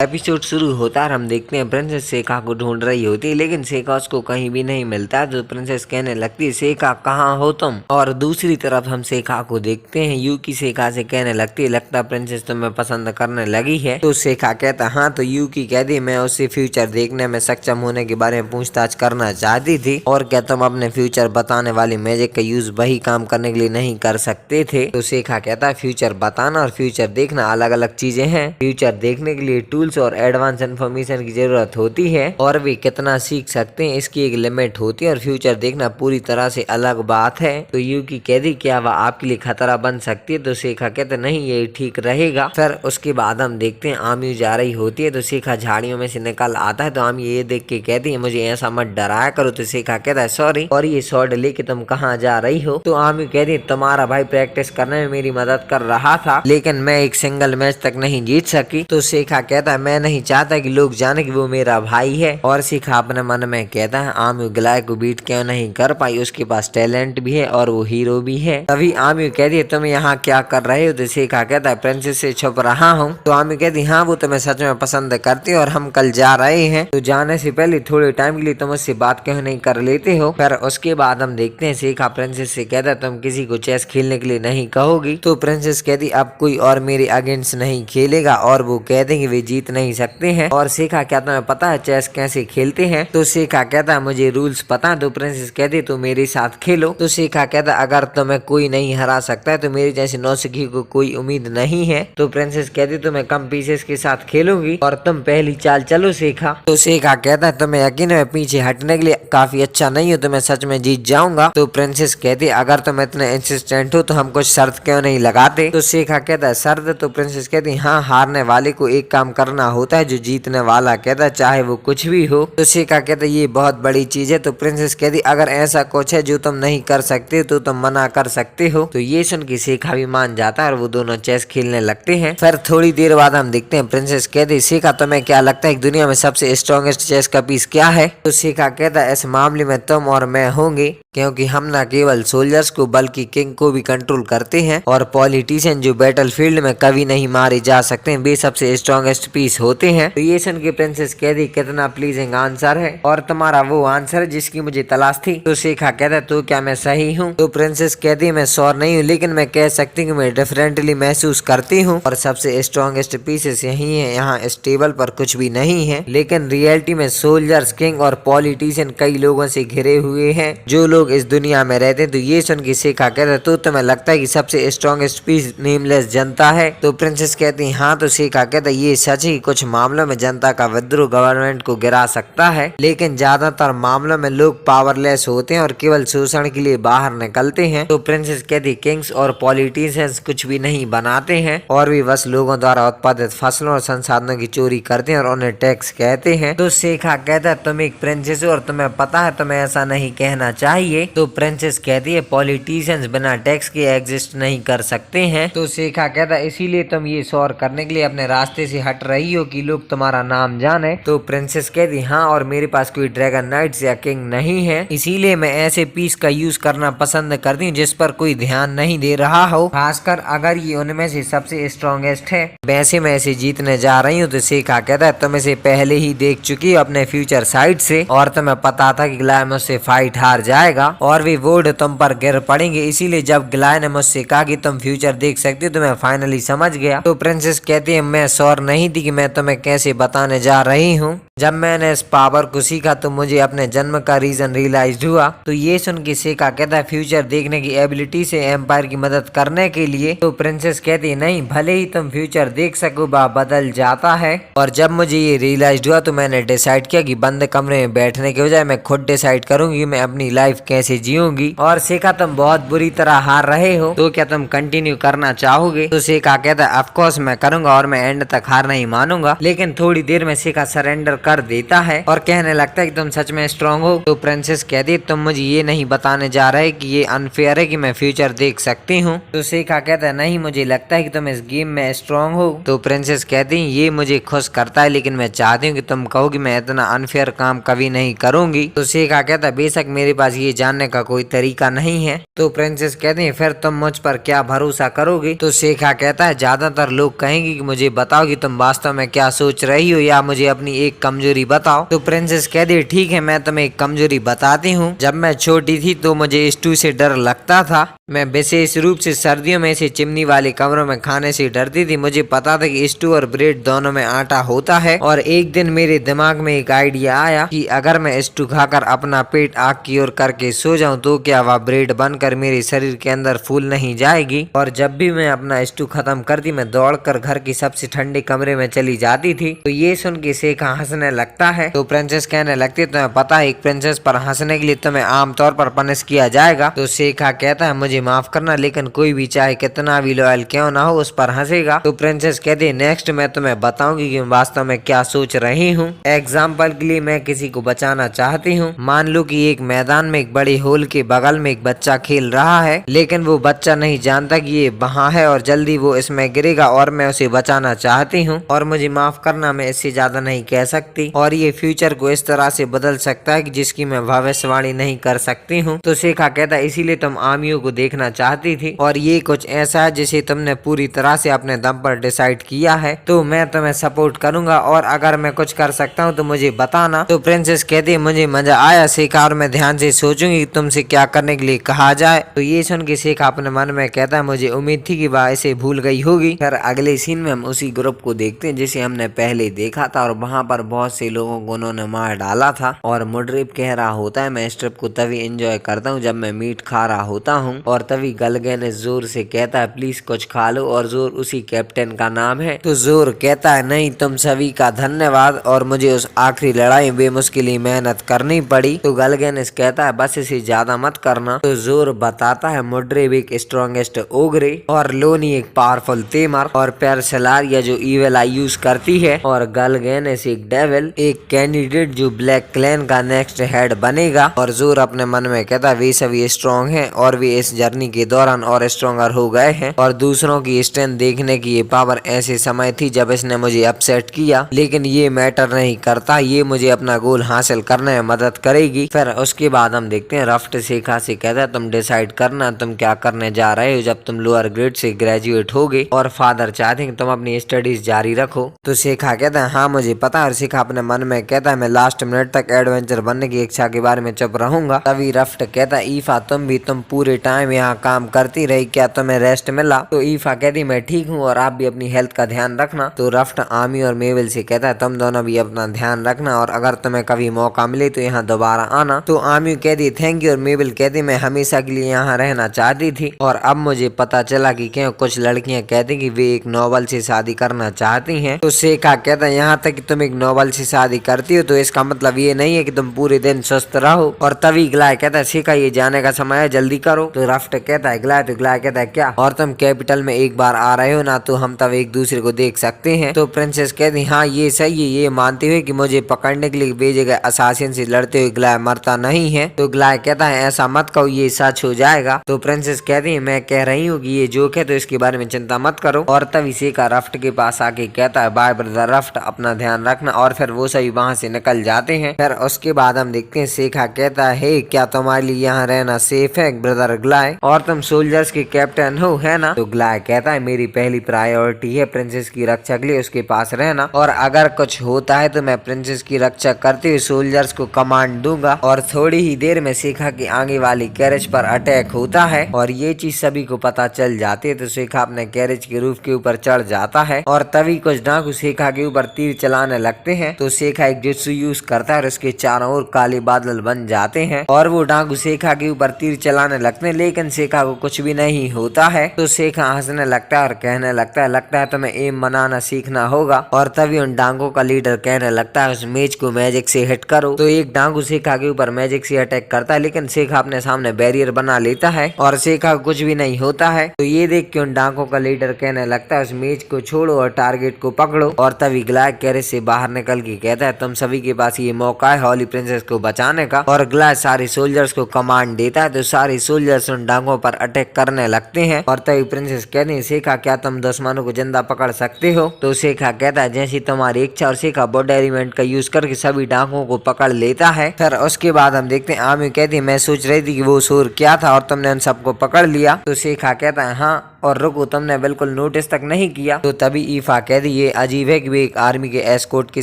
Episode शुरू होता है, हम देखते हैं प्रिंसेस सेका को ढूंढ रही होती है, लेकिन सेका उसको कहीं भी नहीं मिलता। तो प्रिंसेस कहने लगती है, सेका कहाँ हो तुम। और दूसरी तरफ हम सेका को देखते हैं, यूकी सेका से कहने लगती है, लगता प्रिंसेस तुम्हें पसंद करने लगी है। तो सेका कहता हाँ। तो यूकी कहती मैं उससे फ्यूचर देखने में सक्षम होने के बारे में पूछताछ करना चाहती थी, और क्या तुम अपने फ्यूचर बताने वाली मैजिक का यूज वही काम करने के लिए नहीं कर सकते थे। तो सेका कहता है फ्यूचर बताना और फ्यूचर देखना अलग अलग चीजें हैं। फ्यूचर देखने के लिए टूल्स और एडवांस इन्फॉर्मेशन की जरूरत होती है, और वे कितना सीख सकते हैं इसकी एक लिमिट होती है, और फ्यूचर देखना पूरी तरह से अलग बात है। तो यूकी कहती क्या वह आपके लिए खतरा बन सकती है। तो सेका कहते नहीं, ये ठीक रहेगा। फिर उसके बाद हम देखते हैं आमी जा रही होती है, तो सेका झाड़ियों में से निकल आता है। तो आमी ये देख के कहती है मुझे ऐसा मत डराया करो। तो सेका कहता है सॉरी, और ये शॉर्ट लेके तुम कहाँ जा रही हो। तो आमी कहती है तुम्हारा भाई प्रैक्टिस करने में मेरी मदद कर रहा था, लेकिन मैं एक सिंगल मैच तक नहीं जीत सकी। तो सेका कहता है मैं नहीं चाहता कि लोग जाने कि वो मेरा भाई है। और सेका अपने मन में कहता है आमी गिलाय को बीट क्यों नहीं कर पाई, उसके पास टैलेंट भी है और वो हीरो भी है। तभी आमी कहती है तुम यहाँ क्या कर रहे हो। तो सेका कहता है प्रिंसेस से छुप रहा हूँ। तो आमी कहती हाँ वो तुम्हें सच में पसंद करती है और हम कल जा रहे हैं, तो जाने से पहले थोड़े टाइम के लिए तुम उससे बात क्यों नहीं कर लेते हो। फिर उसके बाद हम देखते हैं सेका प्रिंसेस से कहता है तुम किसी को चेस खेलने के लिए नहीं कहोगी। तो प्रिंसेस कहती अब कोई और मेरे अगेंस्ट नहीं खेलेगा, और वो कहते हैं वे जीत नहीं सकते हैं। और सेका क्या तुम्हें पता है चेस कैसे खेलते हैं। तो सेका कहता है मुझे रूल्स पता है। तो प्रिंसेस कहती तो मेरे साथ खेलो। तो सेका कहता अगर तुम्हें कोई नहीं हरा सकता है तो मेरे जैसे नौसिखी को कोई उम्मीद नहीं है। तो प्रिंसेस कहती तो मैं कम पीसेस के साथ खेलूंगी और तुम पहली चाल चलो सेका। तो सेका कहता है तुम्हें यकीन है पीछे हटने के लिए काफी अच्छा नहीं हो, तो मैं सच में जीत जाऊंगा। तो प्रिंसेस कहती अगर तुम इतने इंसिस्टेंट हो तो हम कुछ शर्त क्यों नहीं लगाते। तो सेका कहता है शर्त। तो प्रिंसेस कहती हाँ, हारने वाले को एक काम करना होता है जो जीतने वाला कहता है चाहे वो कुछ भी हो। तो सेका कहता ये बहुत बड़ी चीज है। तो प्रिंसेस कहती अगर ऐसा कुछ है जो तुम नहीं कर सकते तो तुम मना कर सकते हो। तो ये सुन के सेका भी मान जाता है और वो दोनों चेस खेलने लगते हैं। फिर थोड़ी देर बाद हम देखते हैं प्रिंसेस कहती सेका तुम्हें क्या लगता है दुनिया में सबसे स्ट्रॉन्गेस्ट चेस का पीस क्या है। तो सेका कहता है इस मामले में तुम और मैं होंगे, क्योंकि हम न केवल सोल्जर्स को बल्कि किंग को भी कंट्रोल करते हैं, और पॉलिटिशियन जो बैटलफील्ड में कभी नहीं मारे जा सकते हैं वे सबसे स्ट्रॉन्गेस्ट पीस होते हैं। तो ये सुन के प्रिंसेस कहती कितना प्लीजिंग आंसर है, और तुम्हारा वो आंसर जिसकी मुझे तलाश थी। तो सेका कहता तो क्या मैं सही हूँ। तो प्रिंसेस कहती मैं श्योर नहीं हूँ, लेकिन मैं कह सकती हूँ मैं डिफरेंटली महसूस करती हूँ, और सबसे स्ट्रॉन्गेस्ट पीसेस यही है। यहाँ इस टेबल पर कुछ भी नहीं है, लेकिन रियलिटी में सोल्जर्स, किंग और पॉलिटिशियन कई लोगों से घिरे हुए हैं जो लोग इस दुनिया में रहते हैं। तो ये सुन के सेका कहता तो तुम्हें लगता है कि सबसे स्ट्रॉन्गेस्ट पीस नेमलेस जनता है। तो प्रिंसेस कहती हाँ। तो सेका कहता ये सच ही कुछ मामलों में जनता का विद्रोह गवर्नमेंट को गिरा सकता है, लेकिन ज्यादातर मामलों में लोग पावरलेस होते हैं और केवल शोषण के लिए बाहर निकलते हैं। तो प्रिंसेस कहती किंग्स और पॉलिटिशियंस कुछ भी नहीं बनाते हैं, और भी बस लोगों द्वारा उत्पादित फसलों और संसाधनों की चोरी करते हैं और उन्हें टैक्स कहते हैं। तो सेका कहता तुम एक प्रिंसेस हो और तुम्हें पता है तुम्हें ऐसा नहीं कहना चाहिए। तो प्रिंसेस कहती है पॉलिटिशियंस बिना टैक्स के एग्जिस्ट नहीं कर सकते हैं। तो सेका कहता इसीलिए तुम ये शोर करने के लिए अपने रास्ते से हट रही हो कि लोग तुम्हारा नाम जाने। तो प्रिंसेस कहती हाँ, और मेरे पास कोई ड्रैगन नाइट्स या किंग नहीं है, इसीलिए मैं ऐसे पीस का यूज करना पसंद करती हूँ जिस पर कोई ध्यान नहीं दे रहा हो, खासकर अगर ये उनमें से सबसे स्ट्रॉन्गेस्ट है। वैसे मैं इसे जीतने जा रही हूँ। तो सेका कहता है तुम इसे पहले ही देख चुकी हो अपने फ्यूचर साइड से, और तुम्हें पता था कि गिलाय मुझसे फाइट हार जाएगा और वे वोट तुम पर गिर पड़ेंगे, इसीलिए जब गिलाय ने मुझसे कहा कि तुम फ्यूचर देख सकते हो तो मैं फाइनली समझ गया। तो प्रिंसेस कहती है मैं श्योर नहीं थी कि मैं तुम्हें कैसे बताने जा रही हूँ। जब मैंने इस पावर को सीखा तो मुझे अपने जन्म का रीजन रियलाइज हुआ। तो ये सुन के सेका कहता है फ्यूचर देखने की एबिलिटी से एम्पायर की मदद करने के लिए। तो प्रिंसेस कहती है नहीं, भले ही तुम फ्यूचर देख सको वह बदल जाता है। और जब मुझे ये रियलाइज हुआ तो मैंने डिसाइड किया कि बंद कमरे में बैठने के बजाय मैं खुद डिसाइड करूंगी मैं अपनी लाइफ कैसे जीऊंगी। और सेका तुम बहुत बुरी तरह हार रहे हो, तो क्या तुम कंटिन्यू करना चाहोगे। तो सेका कहता है ऑफ कोर्स मैं करूंगा और मैं एंड तक हार नहीं मानूंगा, लेकिन थोड़ी देर में सेका सरेंडर कर देता है और कहने लगता है कि तुम सच में स्ट्रांग हो। तो प्रिंसेस कहती है तुम मुझे ये नहीं बताने जा रहे कि ये अनफेयर है कि मैं फ्यूचर देख सकती हूँ। तो शेखा कहता है नहीं, मुझे लगता है कि तुम इस गेम में स्ट्रांग हो। तो प्रिंसेस कहती है ये मुझे खुश करता है, लेकिन मैं चाहती हूँ कि तुम कहो कि मैं इतना अनफेयर काम कभी नहीं करूंगी। तो शेखा कहता है बेशक मेरे पास ये जानने का कोई तरीका नहीं है। तो प्रिंसेस कहती है फिर तुम मुझ पर क्या भरोसा करोगे। तो शेखा कहता है ज्यादातर लोग कहेंगे कि मुझे बताओ कि तुम वास्तव में क्या सोच रही हो या मुझे अपनी एक कमजोरी बताओ। तो प्रिंसेस कहती है ठीक है, मैं तुम्हें एक कमजोरी बताती हूँ। जब मैं छोटी थी तो मुझे स्टू से डर लगता था। मैं विशेष रूप से सर्दियों में से चिमनी वाले कमरों में खाने से डरती थी। मुझे पता था कि स्टू और ब्रेड दोनों में आटा होता है और एक दिन मेरे दिमाग में एक आइडिया आया कि अगर मैं स्टू खाकर अपना पेट आग की ओर करके सो जाऊं तो क्या वह ब्रेड बनकर मेरे शरीर के अंदर फूल नहीं जाएगी। और जब भी मैं अपना स्टू खत्म करती मैं दौड़कर घर की सबसे ठंडे कमरे में चली जाती थी। तो ये सुन के शेखा हंसने लगता है। तो प्रिंसेस कहने लगती है तुम्हें पता है एक प्रिंसेस पर हंसने के लिए तुम्हें आमतौर पर पनिश किया जाएगा। तो शेखा कहता है मुझे माफ करना, लेकिन कोई भी चाहे कितना भी लॉयल क्यों ना हो उस पर हंसेगा। तो प्रिंसेस कहती है नेक्स्ट मैं तुम्हें बताऊंगी कि वास्तव में क्या सोच रही हूँ। एग्जाम्पल के लिए मैं किसी को बचाना चाहती हूँ। मान लो कि एक मैदान में एक बड़े होल के बगल में एक बच्चा खेल रहा है, लेकिन वो बच्चा नहीं जानता कि ये वहाँ है और जल्दी वो इसमें गिरेगा और मैं उसे बचाना चाहती हूँ। और मुझे माफ करना, मैं इससे ज्यादा नहीं कह सकती और ये फ्यूचर को इस तरह से बदल सकता है कि जिसकी मैं भविष्यवाणी नहीं कर सकती हूँ। तो शेखा कहता है इसीलिए तुम आमियों को देखना चाहती थी और ये कुछ ऐसा है जिसे तुमने पूरी तरह से अपने दम पर डिसाइड किया है। तो मैं तुम्हें सपोर्ट करूंगा और अगर मैं कुछ कर सकता हूँ तो मुझे बताना। तो प्रिंसेस कहती है मुझे मजा आया शेखा और मैं ध्यान से सोचूंगी तुमसे क्या करने के लिए कहा जाए। तो ये सुन के शेखा अपने मन में कहता है मुझे उम्मीद थी कि वह इसे भूल गई होगी। फिर अगले सीन में हम उसी ग्रुप को देखते हैं जिसे हमने पहले देखा था और वहाँ पर बहुत से लोगों को उन्होंने मार डाला था। और मुड्रिब कह रहा होता है मैं इस ट्रिप को तभी एंजॉय करता हूँ जब मैं मीट खा रहा होता हूँ। और तभी गलगैन जोर से कहता है प्लीज कुछ खा लो और जोर उसी कैप्टन का नाम है। तो जोर कहता है नहीं तुम सभी का धन्यवाद और मुझे उस आखिरी लड़ाई बेमुश्किल मेहनत करनी पड़ी। तो गलगैन कहता है बस इसे ज्यादा मत करना। तो जोर बताता है मुड्रिब एक स्ट्रॉन्गेस्ट ओग्रे और लोनी एक पावरफुल तेमर और पेरसेलारिया जो ईविल आई यूज करती है और गलगैन एक डेविल एक कैंडिडेट जो ब्लैक क्लैन का नेक्स्ट हेड बनेगा। और जोर अपने मन में कहता है वे सभी स्ट्रॉन्ग हैं और वे इस जर्नी के दौरान और स्ट्रॉन्गर हो गए हैं और दूसरों की स्ट्रेंथ देखने की ये पावर ऐसे समय थी जब इसने मुझे अपसेट किया, लेकिन ये मैटर नहीं करता, ये मुझे अपना गोल हासिल करने में मदद करेगी। फिर उसके बाद हम देखते हैं रफ्ट शेखा से कहता है तुम डिसाइड करना तुम क्या करने जा रहे हो जब तुम लोअर ग्रेड से ग्रेजुएट होगे और फादर चाहते हैं कि तुम अपनी स्टडीज जारी रखो। तो शेखा कहता है हाँ मुझे पता है और शेखा अपने मन में कहता है मैं लास्ट मिनट तक एडवेंचर बनने की इच्छा के बारे में चुप रहूंगा। तभी रफ्ट कहता है ईफा तुम पूरे टाइम यहाँ काम करती रही, क्या तुम्हें रेस्ट मिला। तो ईफा कहती मैं ठीक हूँ और आप भी अपनी हेल्थ का ध्यान रखना। तो रफ्ट आमी और मेविल से कहता है तुम दोनों भी अपना ध्यान रखना और अगर तुम्हें कभी मौका मिले तो यहाँ दोबारा आना। तो आमी कहती थैंक यू और मेविल कहती मैं हमेशा के लिए यहाँ रहना चाहती थी और अब मुझे पता चला कि क्यों कुछ लड़कियां कहती कि वे एक नॉवल से शादी करना चाहती हैं। तो शेखा कहता है यहाँ तक कि तुम एक नॉवल से शादी करती हो तो इसका मतलब ये नहीं है कि तुम पूरे दिन स्वस्थ रहो। और तभी ग्लाय कहता है शेखा ये जाने का समय है जल्दी करो। तो रफ्ट कहता है ग्लाय, तो ग्लाय कहता है क्या और तुम कैपिटल में एक बार आ रहे हो ना तो हम तब एक दूसरे को देख सकते हैं। तो प्रिंसेस कहती हाँ ये सही है, ये मानते हुए कि मुझे पकड़ने के लिए भेजे गए असासिन से लड़ते हुए ग्लाय मरता नहीं है। तो ग्लाय कहता है ऐसा मत कहो ये सच हो जाएगा। तो प्रिंसेस कहती है मैं कह रही हूँ कि ये जोक है तो इसके बारे में चिंता मत करो। और तभी शेखा रफ्ट के पास आके कहता है बाय ब्रदर रफ्ट अपना ध्यान रखना और फिर वो सभी वहाँ से निकल जाते हैं। फिर उसके बाद हम देखते हैं शेखा कहता है क्या तुम्हारे लिए यहाँ रहना सेफ है ब्रदर ग्लाय और तुम सोल्जर्स के कैप्टन हो है ना। तो ग्लाय कहता है मेरी पहली प्रायोरिटी है प्रिंसेस की रक्षा के लिए उसके पास रहना और अगर कुछ होता है तो मैं प्रिंसेस की रक्षा करते हुए सोल्जर्स को कमांड दूंगा। और थोड़ी ही देर में शेखा की आगे वाली कैरेज पर अटैक होता है और ये चीज सभी को पता चल जाती है। तो शेखा अपने कैरेज के रूफ के ऊपर चढ़ जाता है और तभी कुछ डाकू शेखा के ऊपर तीर चलाने लगते हैं। तो शेखा एक जुत्सु यूज करता है और उसके चारों ओर काले बादल बन जाते हैं और वो डाकू शेखा के ऊपर तीर चलाने लगते हैं, लेकिन लेकिन शेखा को कुछ भी नहीं होता है। तो शेखा हंसने लगता है और कहने लगता है तुम्हें एम बनाना सीखना होगा। और तभी उन डांगों का लीडर कहने लगता है उस मेज को मैजिक से हिट करो। तो एक डांगू शेखा के ऊपर मैजिक से अटैक करता है, लेकिन शेखा अपने सामने बैरियर बना लेता है और शेखा को कुछ भी नहीं होता है। तो ये देख के उन डांगों का लीडर कहने लगता है उस मेज को छोड़ो और टारगेट को पकड़ो। और तभी ग्लाय कैरेज से बाहर निकल के कहता है तुम सभी के पास ये मौका है हॉली प्रिंसेस को बचाने का। और ग्लाय सारे सोल्जर्स को कमांड देता है। तो सारे सोल्जर्स उन डांगों पर अटैक करने लगते हैं। और तभी प्रिंसेस कहती है शेखा क्या तुम दुश्मनों को जिंदा पकड़ सकते हो। तो शेखा कहता है जैसी तुम्हारी इच्छा। और शेखा बॉडी एलिमेंट का यूज करके सभी डांगों को पकड़ लेता है। फिर उसके बाद हम देखते हैं आमी कहती है मैं सोच रही थी कि वो शोर क्या था और तुमने उन सबको पकड़ लिया। तो शेखा कहता है हाँ, और रुको तुमने बिल्कुल नोटिस तक नहीं किया। तो तभी ईफा कहती ये अजीब है कि वे एक आर्मी के एस्कॉर्ट के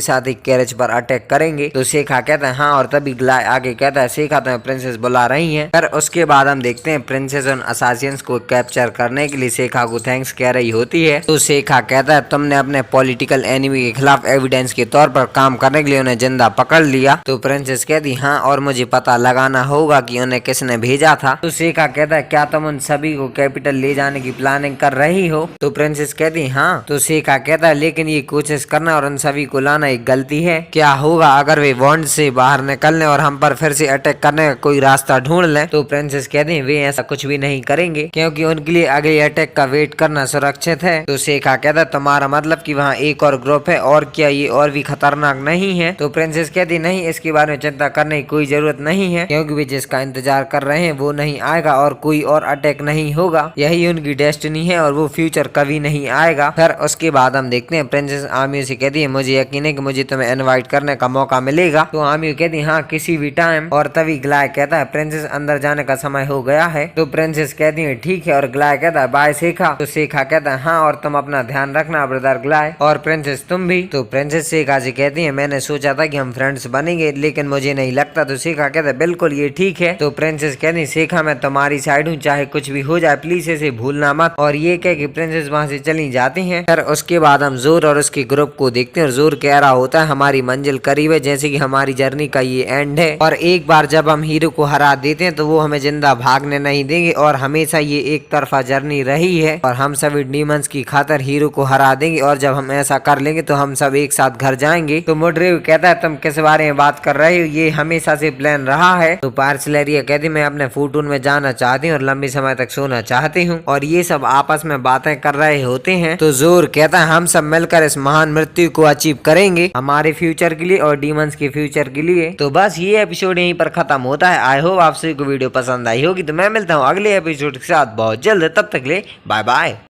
साथ एक कैरेज पर अटैक करेंगे। तो शेखा कहता है हाँ, और तभी ग्लाय आगे कहता है शेखा तुम्हें प्रिंसेस बुला रही हैं। फिर उसके बाद हम देखते हैं प्रिंसेस उन असासियंस को कैप्चर करने के लिए शेखा को थैंक्स कह रही होती है। तो शेखा कहता है तुमने अपने पॉलिटिकल एनिमी के खिलाफ एविडेंस के तौर पर काम करने के लिए उन्हें जिंदा पकड़ लिया। तो प्रिंसेस कहती हाँ, और मुझे पता लगाना होगा कि उन्हें किसने भेजा था। तो शेखा कहता है क्या तुम उन सभी को कैपिटल ले जाने की प्लानिंग कर रही हो। तो प्रिंसेस कहती हाँ। तो शेखा कहता है लेकिन ये कोशिश करना और उन सभी को लाना एक गलती है। क्या होगा अगर वे बॉन्ड से बाहर निकलने और हम पर फिर से अटैक करने का कोई रास्ता ढूंढ लें। तो प्रिंसेस कहती है वे ऐसा कुछ भी नहीं करेंगे क्योंकि उनके लिए अगले अटैक का वेट करना सुरक्षित है। तो शेखा कहता है तुम्हारा मतलब कि वहाँ एक और ग्रुप है, और क्या ये और भी खतरनाक नहीं है। तो प्रिंसेस कहती नहीं, इसके बारे में चिंता करने की कोई जरूरत नहीं है क्योंकि वे जिसका इंतजार कर रहे हैं वो नहीं आएगा और कोई और अटैक नहीं होगा। यही उनकी डेस्टिनी है और वो फ्यूचर कभी नहीं आएगा। फिर उसके बाद हम देखते हैं प्रिंसेस आमियो से कहती है मुझे यकीन है कि मुझे तुम्हें इनवाइट करने का मौका मिलेगा। तो आमियो कहती है हाँ, किसी भी टाइम। और तभी ग्लाय कहता है प्रिंसेस अंदर जाने का समय हो गया है। तो प्रिंसेस कहती है ठीक है, और ग्लाय कहता है बाय शेखा। तो शेखा कहता है हाँ, और तुम अपना ध्यान रखना ब्रदर ग्लाय, और प्रिंसेस तुम भी। तो प्रिंसेस शेखा से कहती है मैंने सोचा था कि हम फ्रेंड्स बनेंगे लेकिन मुझे नहीं लगता। तो शेखा कहता है बिल्कुल ये ठीक है। तो प्रिंसेस कहती है शेखा मैं तुम्हारी साइड हूँ, चाहे कुछ भी हो जाए प्लीज इसे भूलना मत। और ये कह के प्रिंसेस वहाँ से चली जाती हैं। फिर उसके बाद हम जोर और उसके ग्रुप को देखते हैं और जोर कह रहा होता है हमारी मंजिल करीब है, जैसे कि हमारी जर्नी का ये एंड है। और एक बार जब हम हीरो को हरा देते हैं तो वो हमें जिंदा भागने नहीं देंगे और हमेशा ये एक तरफा जर्नी रही है। और हम सभी डीमंस की खातिर हीरो को हरा देंगे और जब हम ऐसा कर लेंगे तो हम सब एक साथ घर जाएंगे। तो मोड्रेव कहता है तुम किस बारे में बात कर रहे हो, ये हमेशा से प्लान रहा है। तो पार्सलेरिया कहती मैं अपने फूटून में जाना चाहती हूँ और लंबी समय तक सोना चाहती हूँ। और ये सब आपस में बातें कर रहे होते हैं। तो जोर कहता है हम सब मिलकर इस महान मृत्यु को अचीव करेंगे हमारे फ्यूचर के लिए और डीमंस के फ्यूचर के लिए। तो बस ये एपिसोड यहीं पर खत्म होता है। आई होप आप सभी को वीडियो पसंद आई होगी। तो मैं मिलता हूँ अगले एपिसोड के साथ बहुत जल्द, तब तक ले बाय बाय।